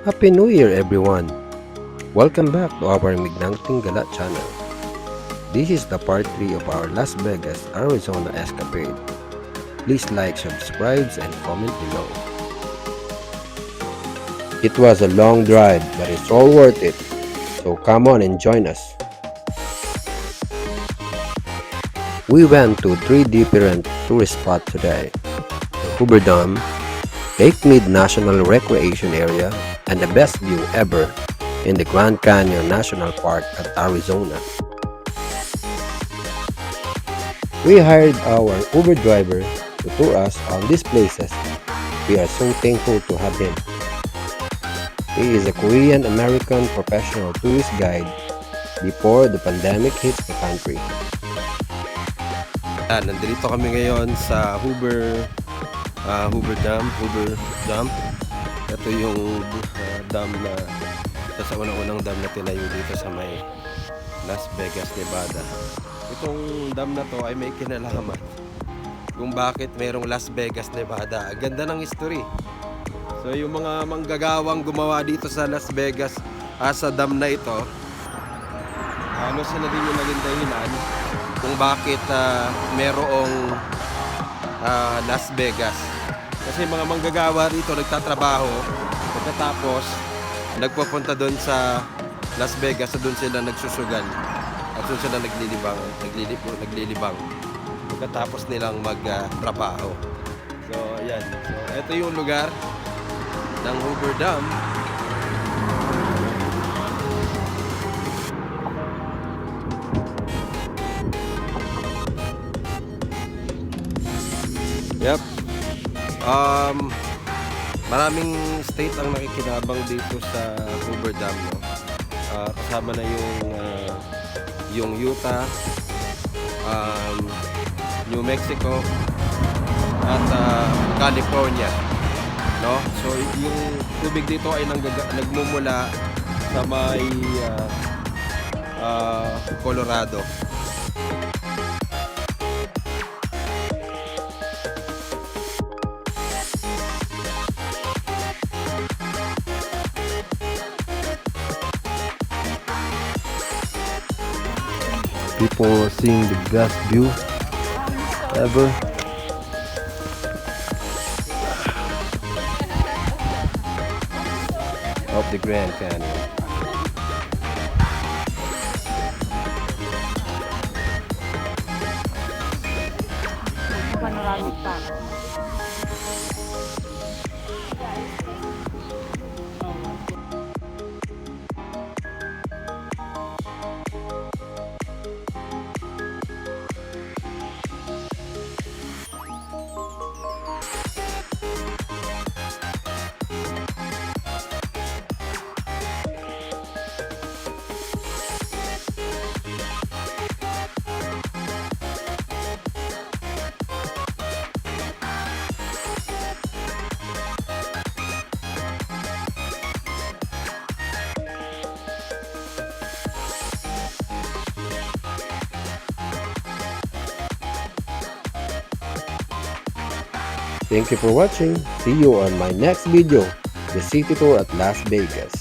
Happy New Year everyone! Welcome back to our Mignangting Gala channel. This is the part 3 of our Las Vegas, Arizona escapade. Please like, subscribe, and comment below. It was a long drive, but it's all worth it. So come on and join us. We went to 3 different tourist spots today. The Hoover Dam, Mead National Recreation Area, and the best view ever in the Grand Canyon National Park at Arizona. We hired our Uber driver to tour us on these places. We are so thankful to have him. He is a Korean-American professional tourist guide before the pandemic hits the country. Nandito kami ngayon sa Hoover Dam. Ito yung dam na sa unang-unang dam na tinayo dito sa may Las Vegas, Nevada. Itong dam na to ay may kinalaman kung bakit mayroong Las Vegas, Nevada. Ganda ng history. So yung mga manggagawang gumawa dito sa Las Vegas sa dam na ito, ano sila din yung naging dahilan kung bakit merong Las Vegas. Kasi mga manggagawa rito nagtatrabaho, pagkatapos nagpupunta doon sa Las Vegas, doon sila nagsusugal at doon sila naglilibang pagkatapos nilang magtrabaho. So ayan, so ito yung lugar ng Hoover Dam. Yep. Maraming state ang nakikinabang dito sa Hoover Dam, no? Kasama na yung Utah, New Mexico at California, no? So yung tubig dito ay nagmumula sa may Colorado. People are seeing the best view ever. Of the Grand Canyon. Panoramic pa. Thank you for watching. See you on my next video, the city tour at Las Vegas.